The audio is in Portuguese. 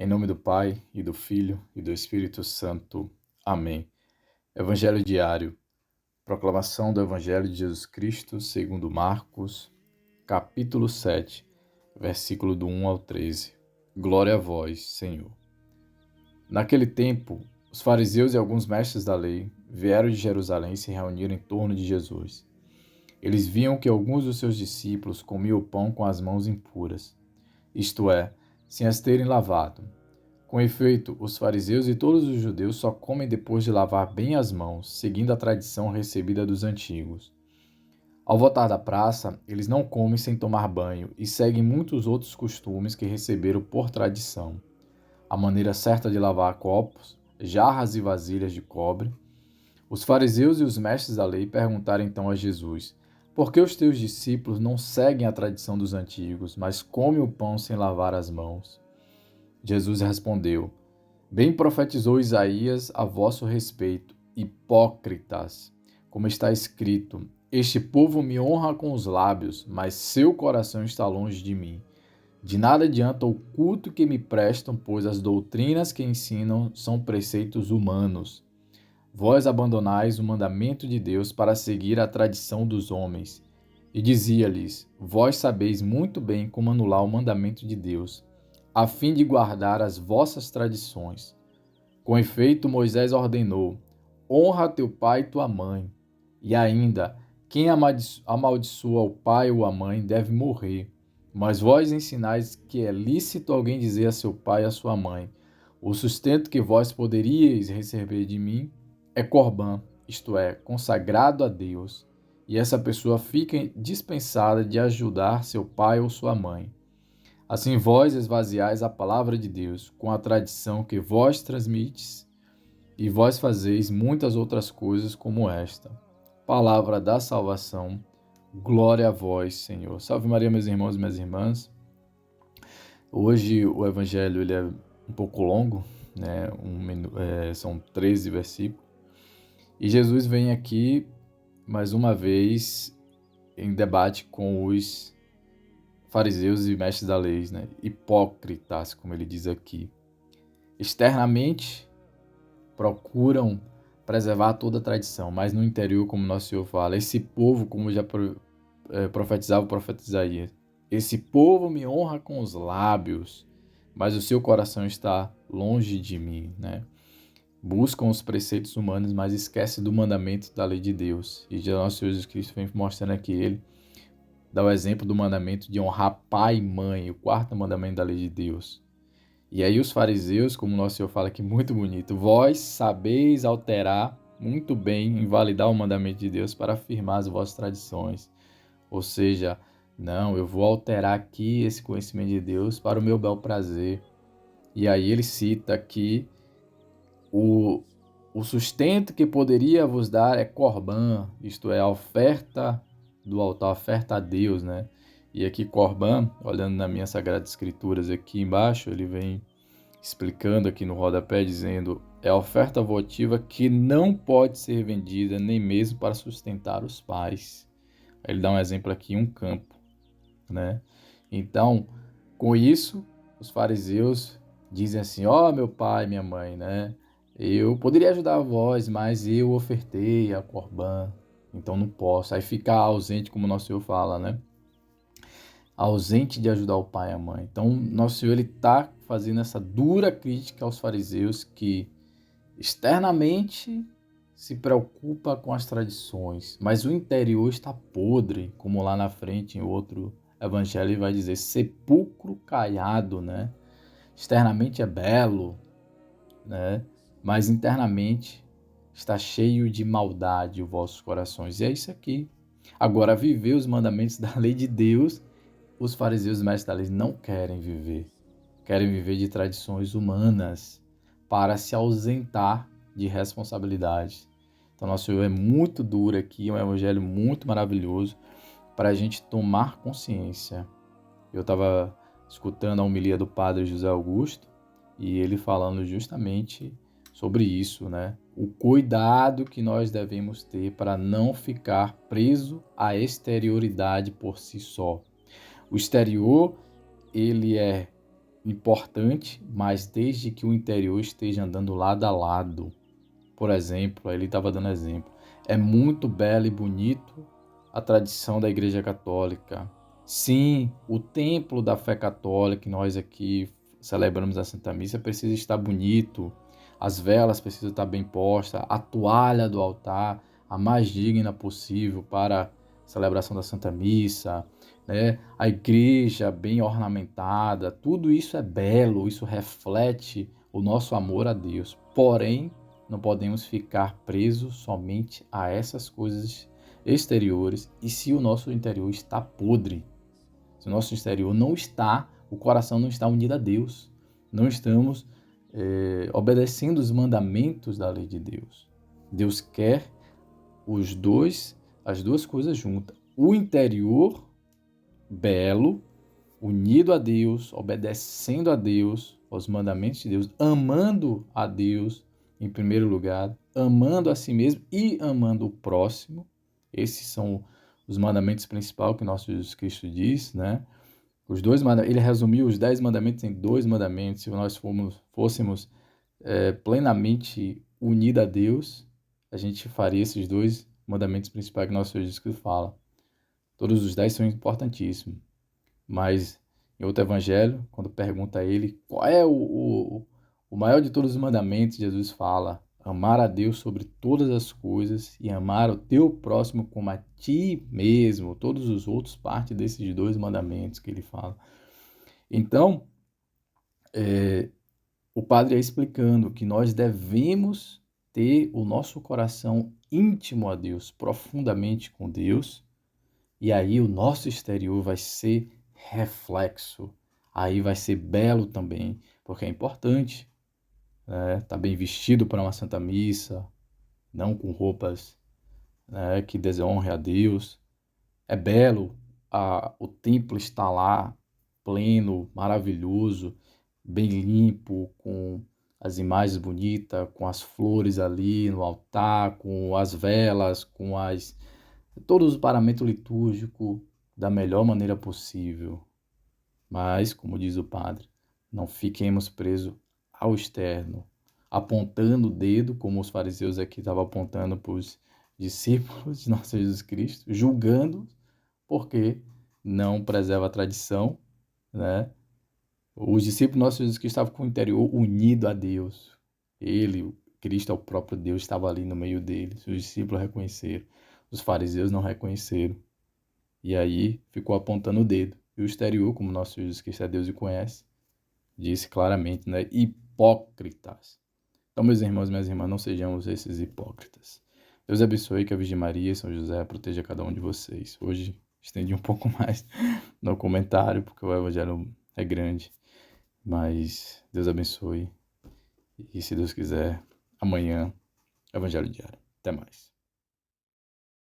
Em nome do Pai, e do Filho, e do Espírito Santo. Amém. Evangelho diário. Proclamação do Evangelho de Jesus Cristo segundo Marcos, capítulo 7, versículo do 1 ao 13. Glória a vós, Senhor. Naquele tempo, os fariseus e alguns mestres da lei vieram de Jerusalém e se reuniram em torno de Jesus. Eles viam que alguns dos seus discípulos comiam o pão com as mãos impuras, isto é, sem as terem lavado. Com efeito, os fariseus e todos os judeus só comem depois de lavar bem as mãos, seguindo a tradição recebida dos antigos. Ao voltar da praça, eles não comem sem tomar banho e seguem muitos outros costumes que receberam por tradição. A maneira certa de lavar copos, jarras e vasilhas de cobre. Os fariseus e os mestres da lei perguntaram então a Jesus: por que os teus discípulos não seguem a tradição dos antigos, mas comem o pão sem lavar as mãos? Jesus respondeu: bem profetizou Isaías a vosso respeito, hipócritas, como está escrito: este povo me honra com os lábios, mas seu coração está longe de mim. De nada adianta o culto que me prestam, pois as doutrinas que ensinam são preceitos humanos. Vós abandonais o mandamento de Deus para seguir a tradição dos homens. E dizia-lhes: vós sabeis muito bem como anular o mandamento de Deus, a fim de guardar as vossas tradições. Com efeito, Moisés ordenou: honra teu pai e tua mãe. E ainda, quem amaldiçoa o pai ou a mãe deve morrer. Mas vós ensinais que é lícito alguém dizer a seu pai e a sua mãe: o sustento que vós poderíeis receber de mim é corbã, isto é, consagrado a Deus. E essa pessoa fica dispensada de ajudar seu pai ou sua mãe. Assim vós esvaziais a palavra de Deus com a tradição que vós transmites, e vós fazeis muitas outras coisas como esta. Palavra da salvação. Glória a vós, Senhor. Salve Maria, meus irmãos e minhas irmãs. Hoje o evangelho ele é um pouco longo, né? São 13 versículos. E Jesus vem aqui, mais uma vez, em debate com os fariseus e mestres da lei, né? Hipócritas, como ele diz aqui. Externamente, procuram preservar toda a tradição, mas no interior, como nosso Senhor fala, esse povo, como já profetizava o profeta Isaías, esse povo me honra com os lábios, mas o seu coração está longe de mim, né? Buscam os preceitos humanos, mas esquece do mandamento da lei de Deus. E já nosso Senhor Jesus Cristo vem mostrando aqui, ele dá o exemplo do mandamento de honrar pai e mãe, o quarto mandamento da lei de Deus. E aí os fariseus, como nosso Senhor fala aqui muito bonito, vós sabeis alterar muito bem, invalidar o mandamento de Deus para afirmar as vossas tradições. Ou seja, não, eu vou alterar aqui esse conhecimento de Deus para o meu bel prazer. E aí ele cita que o sustento que poderia vos dar é corbã, isto é, a oferta do altar, a oferta a Deus, né? E aqui corbã, olhando na minha Sagrada Escrituras aqui embaixo, ele vem explicando aqui no rodapé, dizendo: é a oferta votiva que não pode ser vendida nem mesmo para sustentar os pais. Ele dá um exemplo aqui, um campo, né? Então, com isso, os fariseus dizem assim: ó, meu pai, minha mãe, né? Eu poderia ajudar vós, mas eu ofertei a corbã, então não posso. Aí fica ausente, como nosso Senhor fala, né? Ausente de ajudar o pai e a mãe. Então, nosso Senhor está fazendo essa dura crítica aos fariseus que externamente se preocupa com as tradições, mas o interior está podre, como lá na frente em outro evangelho ele vai dizer sepulcro caiado, né? Externamente é belo, né? Mas internamente está cheio de maldade os vossos corações. E é isso aqui. Agora, viver os mandamentos da lei de Deus, os fariseus e mestres da lei não querem viver. Querem viver de tradições humanas para se ausentar de responsabilidade. Então, nosso Senhor é muito duro aqui, é um evangelho muito maravilhoso para a gente tomar consciência. Eu estava escutando a homilia do padre José Augusto e ele falando justamente sobre isso, né? O cuidado que nós devemos ter para não ficar preso à exterioridade por si só. O exterior, ele é importante, mas desde que o interior esteja andando lado a lado. Por exemplo, ele estava dando exemplo. É muito belo e bonito a tradição da Igreja Católica. Sim, o templo da fé católica, que nós aqui celebramos a Santa Missa, precisa estar bonito. As velas precisam estar bem postas, a toalha do altar, a mais digna possível para a celebração da Santa Missa, né? A igreja bem ornamentada, tudo isso é belo, isso reflete o nosso amor a Deus. Porém, não podemos ficar presos somente a essas coisas exteriores e se o nosso interior está podre, se o nosso exterior não está, o coração não está unido a Deus, não estamos obedecendo os mandamentos da lei de Deus. Deus quer as duas coisas juntas. O interior belo, unido a Deus, obedecendo a Deus, aos mandamentos de Deus, amando a Deus em primeiro lugar, amando a si mesmo e amando o próximo. Esses são os mandamentos principais que nosso Jesus Cristo diz, né? Os dois mandamentos, ele resumiu os 10 mandamentos em 2 mandamentos. Se nós fôssemos plenamente unidos a Deus, a gente faria esses 2 mandamentos principais que nosso Jesus Cristo fala. Todos os 10 são importantíssimos. Mas em outro evangelho, quando pergunta a ele qual é o maior de todos os mandamentos, Jesus fala: amar a Deus sobre todas as coisas e amar o teu próximo como a ti mesmo. Todos os outros partem desses 2 mandamentos que ele fala. Então, o padre é explicando que nós devemos ter o nosso coração íntimo a Deus, profundamente com Deus, e aí o nosso exterior vai ser reflexo, aí vai ser belo também, porque é importante, né? Tá bem vestido para uma Santa Missa, não com roupas, né, que desonrem a Deus. É belo, o templo está lá, pleno, maravilhoso, bem limpo, com as imagens bonitas, com as flores ali no altar, com as velas, todos os paramentos litúrgicos da melhor maneira possível. Mas, como diz o padre, não fiquemos presos ao externo, apontando o dedo, como os fariseus aqui estavam apontando para os discípulos de nosso Jesus Cristo, julgando porque não preserva a tradição, né? Os discípulos de nosso Jesus Cristo estavam com o interior unido a Deus. Ele, o Cristo, é o próprio Deus, estava ali no meio deles. Os discípulos reconheceram, os fariseus não reconheceram. E aí ficou apontando o dedo. E o exterior, como nosso Jesus Cristo é Deus e conhece, disse claramente, né? Hipócritas. Então, meus irmãos e minhas irmãs, não sejamos esses hipócritas. Deus abençoe, que a Virgem Maria e São José proteja cada um de vocês. Hoje estendi um pouco mais no comentário, porque o evangelho é grande. Mas Deus abençoe. E se Deus quiser, amanhã, Evangelho Diário. Até mais.